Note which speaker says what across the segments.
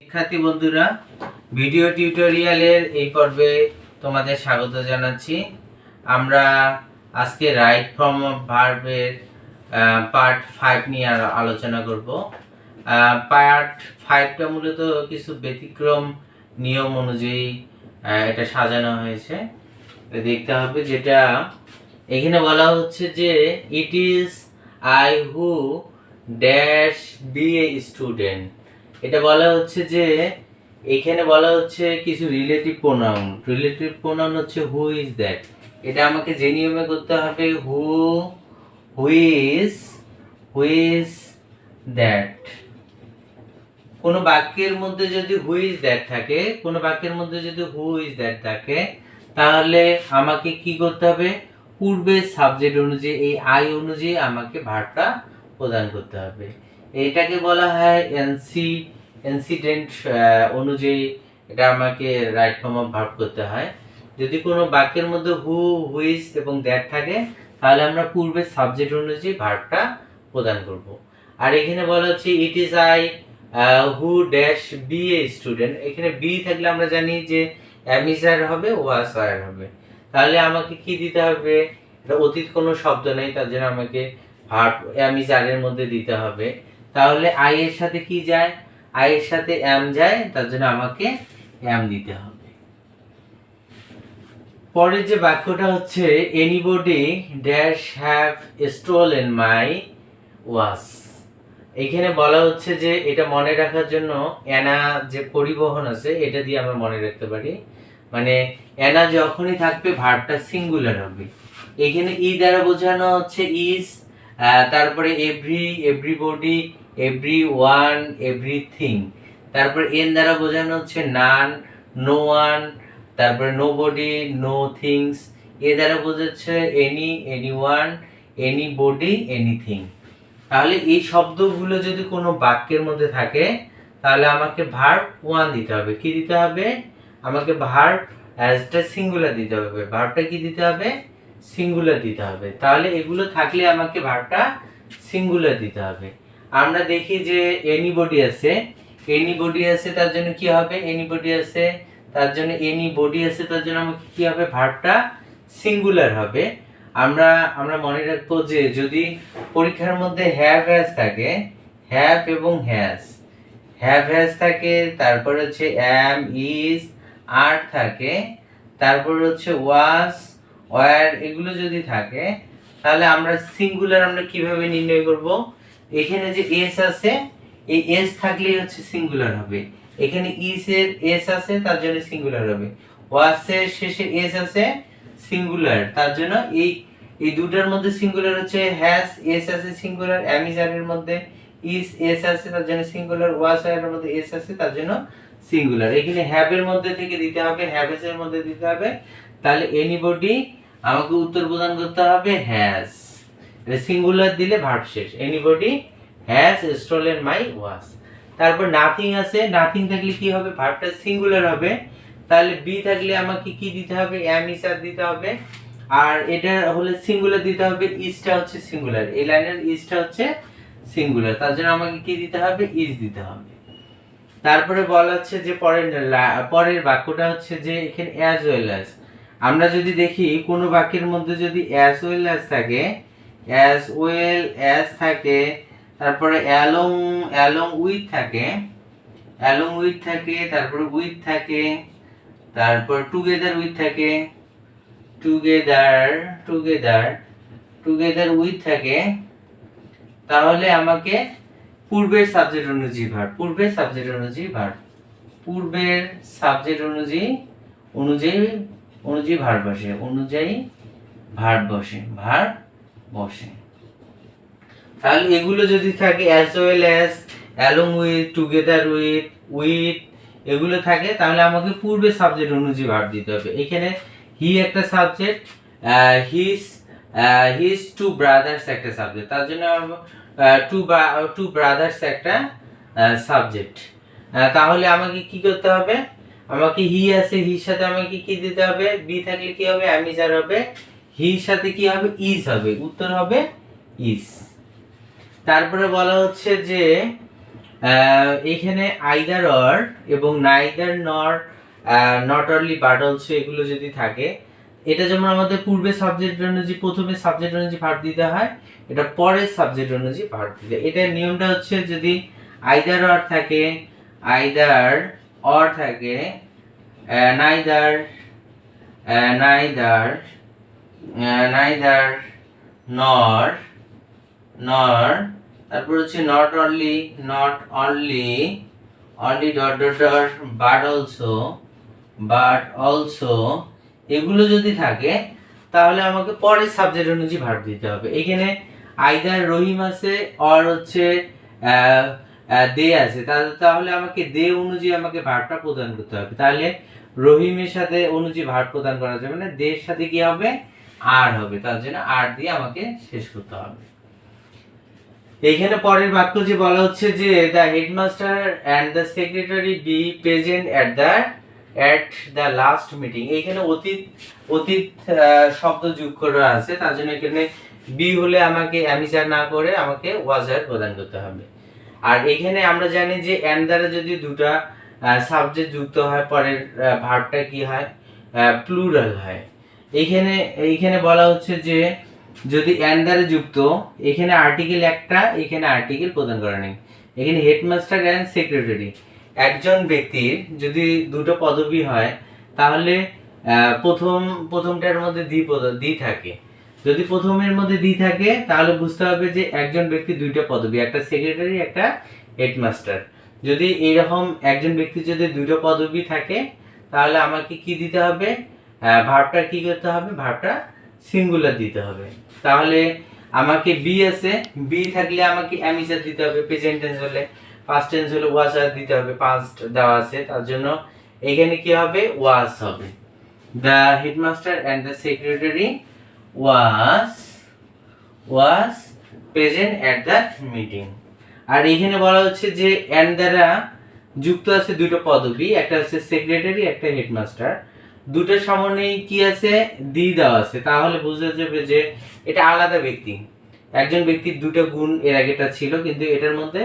Speaker 1: শিক্ষার্থী বন্ধুরা, ভিডিও টিউটোরিয়ালের এই পর্বে তোমাদের স্বাগত জানাচ্ছি। আমরা আজকে রাইট ফর্ম অফ ভার্বের পার্ট 5 নিয়ে আলোচনা করব। পার্ট 5টা মূলত কিছু ব্যতিক্রম নিয়ম অনুযায়ী এটা সাজানো হয়েছে। দেখতে হবে, যেটা এখানে বলা হচ্ছে যে it is I who dash be a student. এটা বলা হচ্ছে যে এখানে বলা হচ্ছে কিছু রিলেটিভ প্রোনাউন হচ্ছে হু ইজ দ্যাট। এটা আমাকে যে নিয়মে করতে হবে, হু ইজ দ্যাট। কোনো বাক্যের মধ্যে যদি হু ইজ দ্যাট থাকে, তাহলে আমাকে কি করতে হবে, পূর্বের সাবজেক্ট অনুযায়ী এই আই অনুযায়ী আমাকে ভার্বটা প্রদান করতে হবে। এটাকে বলা হয় ইনসিডেন্ট অনুযায়ী এটা আমাকে রাইট ফর্ম অফ ভার্ব করতে হয়। যদি কোনো বাক্যের মধ্যে হুইজ এবং দ্যাট থাকে, তাহলে আমরা পূর্বের সাবজেক্ট অনুযায়ী ভার্বটা প্রদান করব। আর এখানে বলা হচ্ছে it is I who dash be a student. এখানে বি থাকলে আমরা জানি যে অ্যামিজার হবে, ওয়াস ওয়ার হবে। তাহলে আমাকে কি দিতে হবে, এটা অতীত কোনো শব্দ নেই, তার জন্য আমাকে ভার্ব অ্যামিজারের মধ্যে দিতে হবে। তাহলে আই এর সাথে কি যায়, আই এর সাথে এম যায়, তার জন্য আমাকে এম দিতে হবে। পরের যে বাক্যটা হচ্ছে anybody dash have stolen my watch. এখানে বলা হচ্ছে যে এটা মনে রাখার জন্য এনা যে পরিবহন আছে এটা দিয়ে আমরা মনে রাখতে পারি। মানে এনা যখনই থাকবে ভার্বটা সিঙ্গুলার হবে। এখানে ই দ্বারা বোঝানো হচ্ছে ইজ, তারপরে এভরিবডি, এভরিওয়ান, এভরিথিং। তারপরে এন দ্বারা বোঝানো হচ্ছে নান, নো ওয়ান, তারপরে নোবডি, নো থিংস। এ দ্বারা বোঝাচ্ছে এনি, এনিওয়ান, এনিবডি, এনিথিং। তাহলে এই শব্দগুলো যদি কোনো বাক্যের মধ্যে থাকে, তাহলে আমাকে ভার্ব 1 দিতে হবে। কি দিতে হবে, আমাকে ভার্ব অ্যাজটা সিঙ্গুলার দিতে হবে। ভার্বটা কি দিতে হবে, সিঙ্গুলার দিতে হবে। তাহলে এগুলো থাকলে আমাকে ভার্বটা সিঙ্গুলার দিতে হবে। আমরা দেখি যে এনিবডি আছে, তার জন্য কি হবে, এনিবডি আছে তার জন্য আমাকে কি হবে, ভার্বটা সিঙ্গুলার হবে। আমরা মনে রাখবো যে যদি পরীক্ষার মধ্যে হ্যাভ হ্যাজ থাকে, হ্যাভ এবং হ্যাজ থাকে, তারপর হচ্ছে এম, ইজ, আর থাকে, তারপর হচ্ছে ওয়াজ, ওয়্যার, এগুলো যদি থাকে, তাহলে আমরা সিঙ্গুলার আমরা কিভাবে নির্ণয় করব, এখানে যে এস আছে, এই এস থাকলেই হচ্ছে সিঙ্গুলার হবে। এখানে ইজ এর এস আছে, তার জন্য সিঙ্গুলার হবে। ওয়াজ এর শেষে এস আছে, সিঙ্গুলার, তার জন্য এই দুটার মধ্যে সিঙ্গুলার হচ্ছে হ্যাজ, এস আছে সিঙ্গুলার, অ্যামিজার এর মধ্যে ইজ, এস আছে, তার জন্য সিঙ্গুলার, ওয়াজ এর মধ্যে এস আছে, তার জন্য সিঙ্গুলার। এখানে হ্যাভ এর মধ্যে থেকে দিতে হবে, হ্যাভেস এর মধ্যে দিতে হবে। তাহলে এনিবডি আমাকে উত্তর প্রদান করতে হবে হ্যাজ। এটা সিঙ্গুলার দিলে ভার্ব শেষ। Anybody has stolen my watch. তারপর নাথিং আছে, নাথিং থাকলে কি হবে, ভার্বটা সিঙ্গুলার হবে। তাহলে বি থাকলে আমাকে কি দিতে হবে, এম ইজ আর দিতে হবে। আর এটা হলে সিঙ্গুলার দিতে হবে, ইজটা হচ্ছে সিঙ্গুলার, এই লাইনের ইজটা হচ্ছে সিঙ্গুলার, তার জন্য আমাকে কি দিতে হবে, ইজ দিতে হবে। তারপরে বলা হচ্ছে যে পরের বাক্যটা হচ্ছে যে এখানে অ্যাজ ওয়েল অ্যাজ। আমরা যদি দেখি কোনো বাক্যের মধ্যে যদি অ্যাজ ওয়েল অ্যাজ থাকে, তারপরে অ্যালং উইথ থাকে, তারপরে উইথ থাকে, তারপর টুগেদার উইথ থাকে, টুগেদার উইথ থাকে, তাহলে আমাকে পূর্বের সাবজেক্ট অনুযায়ী ভার্ব বসে। তাহলে এগুলো যদি থাকে as well as, along with, together with এগুলো থাকে, তাহলে আমাকে পূর্বের সাবজেক্ট অনুযায়ী ভার্ব দিতে হবে। এখানে হি একটা সাবজেক্ট, হিজ টু ব্রাদার্স একটা সাবজেক্ট, তার জন্য টু ব্রাদার্স একটা সাবজেক্ট। তাহলে আমাকে কি করতে হবে, আমাকে হি আছে, হির সাথে আমাকে কি দিতে হবে, বি থাকলে কি হবে, অ্যামিজার হবে, হির সাথে কি হবে, ইজ হবে, উত্তর হবে ইজ। তারপরে বলা হচ্ছে যে এখানে আইদার অর এবং নাইদার নর, নট অনলি বাট অলসো এগুলো যদি থাকে, এটা যেমন আমাদের পূর্বে সাবজেক্ট অনুযায়ী প্রথমে সাবজেক্ট অনুযায়ী ভার্ব দিতে হয়, এটা পরের সাবজেক্ট অনুযায়ী ভার্ব দিতে। এটার নিয়মটা হচ্ছে যদি আইদার অর থাকে, আইদার অর থাকে, নাইদার, নাইদার, নাইদার নর, নর, তারপর হচ্ছে not only, not only, only dot dot dot, but also, but also এগুলো যদি থাকে তাহলে আমাকে পরের সাবজেক্ট অনুযায়ী ভার্ব দিতে হবে। এখানে আইদার রহিম আছে অর হচ্ছে দে আছে, তাহলে আমাকে দে অনুযায়ী আমাকে ভার্বটা প্রদান করতে হবে। তাহলে রহিমের সাথে অনুযায়ী ভার্ব প্রদান করা যাবে না, দের সাথে কি হবে, আর হবে, তার জন্য আর দিয়ে আমাকে শেষ করতে হবে। এইখানে পরের বাক্য যে বলা হচ্ছে যে the headmaster and the secretary B present at the last meeting. এইখানে অতীত অতীত শব্দ যোগ করা আছে, তার জন্য এখানে বি হলে আমাকে অ্যামিসার না করে আমাকে ওয়াজার প্রদান করতে হবে। আর এখানে আমরা জানি যে অ্যান্ড দ্বারা যদি দুটা সাবজেক্ট যুক্ত হয় পরের ভার্বটা কি হয়, প্লুরাল হয়। এইখানে বলা হচ্ছে যে যদি অ্যান্ড দ্বারা যুক্ত, এখানে আর্টিকেল একটা, এখানে আর্টিকেল প্রদান করা নেই। এখানে হেডমাস্টার অ্যান্ড সেক্রেটারি, একজন ব্যক্তির যদি দুটো পদবি হয় তাহলে প্রথমটার মধ্যে দি থাকে। যদি প্রথমের মধ্যে দি থাকে তাহলে বুঝতে হবে যে একজন ব্যক্তির দুইটা পদবি, একটা সেক্রেটারি একটা হেডমাস্টার। যদি এইরকম একজন ব্যক্তির যদি দুটো পদবি থাকে তাহলে আমাকে কি দিতে হবে, ভার্বটা কি করতে হবে, ভার্বটা সিঙ্গুলার দিতে হবে। তাহলে আমাকে বি আছে, বি থাকলে আমাকে অ্যামিসার দিতে হবে, প্রেজেন্ট টেন্স হলে, পাস্ট টেন্স হলে ওয়াজ দিতে হবে, পাস্ট দেওয়া আছে তার জন্য এখানে কি হবে, ওয়াজ হবে। The headmaster and the secretary was present at the meeting. আর এখানে বলা হচ্ছে যে অ্যান্ড দ্বারা যুক্ত আছে দুটো পদবি, একটা হচ্ছে সেক্রেটারি একটা হেডমাস্টার, দুটোর সামনে কি আছে, দি দেওয়া আছে, তাহলে বোঝা যাবে যে এটা আলাদা ব্যক্তি। একজন ব্যক্তির দুটো গুণ এর আগেটা ছিল, কিন্তু এটার মধ্যে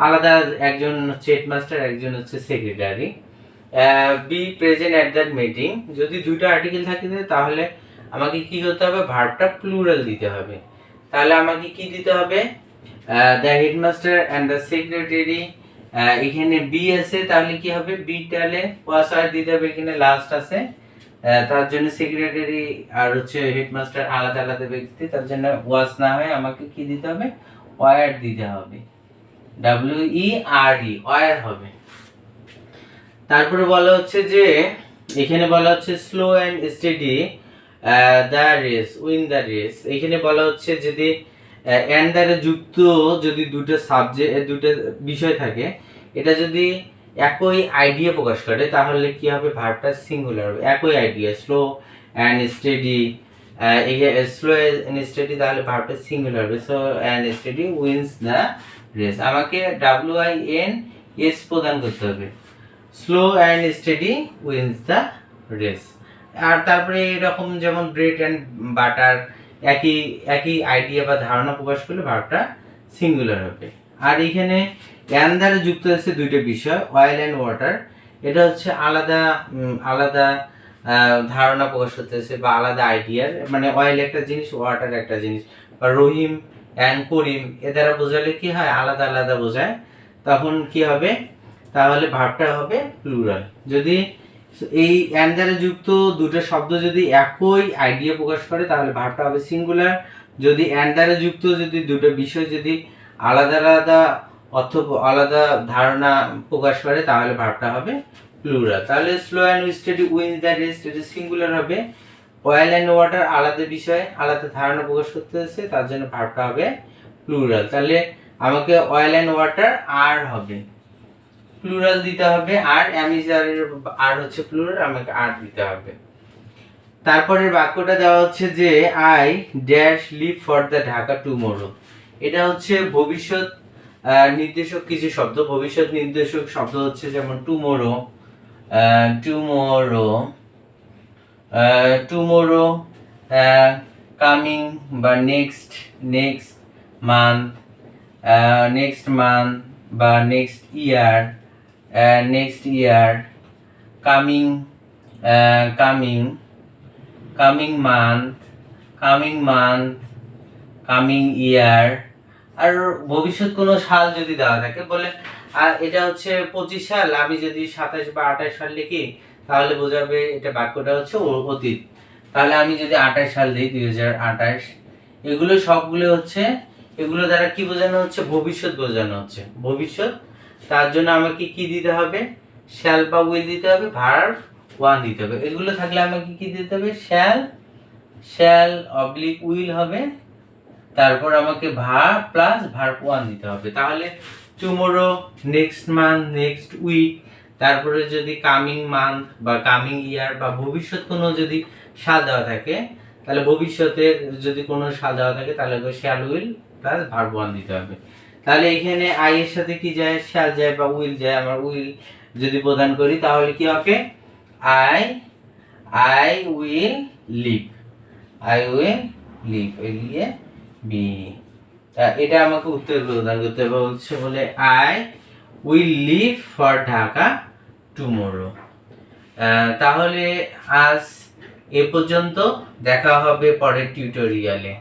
Speaker 1: আলাদা, একজন হচ্ছে হেডমাস্টার একজন হচ্ছে secretary. B present at that meeting, যদি দুটো আর্টিকেল থাকে তাহলে আমাকে কি করতে হবে, ভার্বটা প্লুরাল দিতে হবে। তাহলে আমাকে কি দিতে হবে, the headmaster and the secretary, এখানে বি আছে তাহলে কি হবে, বি তাহলে ওয়াজ আর দিতে হবে, এখানে লাস্ট আছে তার জন্য সেক্রেটারি আর হচ্ছে হেডমাস্টার আলাদা আলাদা ব্যক্তি, তার জন্য ওয়াজ না হয় আমাকে কি দিতে হবে, ওয়ার দিতে হবে, WERE ওয়ার হবে। তারপরে বলা হচ্ছে যে এখানে বলা হচ্ছে slow and steady the race, win the race. এখানে বলা হচ্ছে যদি অ্যান্ড দ্বারা যুক্ত যদি দুটো সাবজেক্ট দুটো বিষয় থাকে, এটা যদি একই আইডিয়া প্রকাশ করে তাহলে কি হবে, ভার্বটা সিঙ্গুলার হবে, একই idea, slow and steady, slow and steady তাহলে ভার্বটা সিঙ্গুলার হবে, slow and steady wins the race. আমাকে WINS প্রদান করতে হবে, slow and steady wins the race. আর তারপরে এরকম যেমন ব্রেড অ্যান্ড বাটার, একই একই আইডিয়া বা ধারণা প্রকাশ করলে ভার্বটা সিঙ্গুলার হবে। আর এখানে অ্যান্ড দ্বারা যুক্ত আছে দুইটা বিষয়, অয়েল অ্যান্ড ওয়াটার, এটা হচ্ছে আলাদা আলাদা ধারণা প্রকাশ করতেছে বা আলাদা আইডিয়ার, মানে অয়েল একটা জিনিস, ওয়াটার একটা জিনিস, বা রহিম অ্যান্ড করিম এ দ্বারা বোঝালে কি হয়, আলাদা আলাদা বোঝায়, তখন কি হবে, তাহলে ভার্বটা হবে প্লুরাল। যদি এই অ্যান্ড দ্বারা যুক্ত দুটো শব্দ যদি একই আইডিয়া প্রকাশ করে তাহলে ভার্বটা হবে সিঙ্গুলার। যদি অ্যান্ড দ্বারা যুক্ত যদি দুটো বিষয় যদি আলাদা আলাদা অর্থ আলাদা ধারণা প্রকাশ করে তাহলে ভার্বটা হবে প্লুরাল। তাহলে slow and steady wins the race, এটা সিঙ্গুলার হবে। অয়েল অ্যান্ড ওয়াটার আলাদা বিষয় আলাদা ধারণা প্রকাশ করতে হচ্ছে, তার জন্য ভার্বটা হবে প্লুরাল। তাহলে আমাকে অয়েল অ্যান্ড ওয়াটার আর হবে, প্লুরাল দিতে হবে, আর অ্যামিজারের আর হচ্ছে প্লুরাল, আমাকে আর দিতে হবে। তারপরের বাক্যটা দেওয়া হচ্ছে যে I dash live for the Dhaka tomorrow. এটা হচ্ছে ভবিষ্যৎ নির্দেশক কিছু শব্দ। ভবিষ্যৎ নির্দেশক শব্দ হচ্ছে যেমন টুমোরো, টুমোরো, টুমোরো, কামিং বা next, next month, next month বা next year, next year, coming, coming, coming month, coming month, coming year. আর ভবিষ্যৎ কোনো সাল যদি দেওয়া থাকে, বলে আর এটা হচ্ছে 25 সাল, আমি যদি 27 বা 28 সাল লিখি তাহলে বোঝাবে এটা বাক্যটা হচ্ছে অতীত। তাহলে আমি যদি 28 সাল দিই 2028, এগুলো সবগুলো হচ্ছে, এগুলো দ্বারা কি বোঝানো হচ্ছে? ভবিষ্যৎ বোঝানো হচ্ছে, ভবিষ্যৎ। তার জন্য আমাকে কি দিতে হবে? শ্যাল বা উইল দিতে হবে, ভার্ব 1 দিতে হবে। এগুলো থাকলে আমাকে কি দিতে হবে? শ্যাল অবলিক উইল হবে, তারপর আমাকে ভার্ব প্লাস ভার্ব 1 দিতে হবে। তাহলে tomorrow, next month, next week, তারপরে যদি কামিং মান্থ বা কামিং ইয়ার বা ভবিষ্যৎ কোনো যদি সাল দেওয়া থাকে, তাহলে ভবিষ্যতের যদি কোনো সাল দেওয়া থাকে তাহলে শ্যাল উইল প্লাস ভার্ব 1 দিতে হবে। তাহলে এখানে আই এর সাথে কি যায়? শ্যাল যায় বা উইল যায়। আমার উইল যদি প্রদান করি তাহলে কি হবে? I will leave, I will leave, এলিয়ে বি। এটা আমাকে উত্তর প্রদান করতে হবে, হচ্ছে বলে I will leave for Dhaka tomorrow. তাহলে আজ এ পর্যন্ত, দেখা হবে পরের টিউটোরিয়ালে।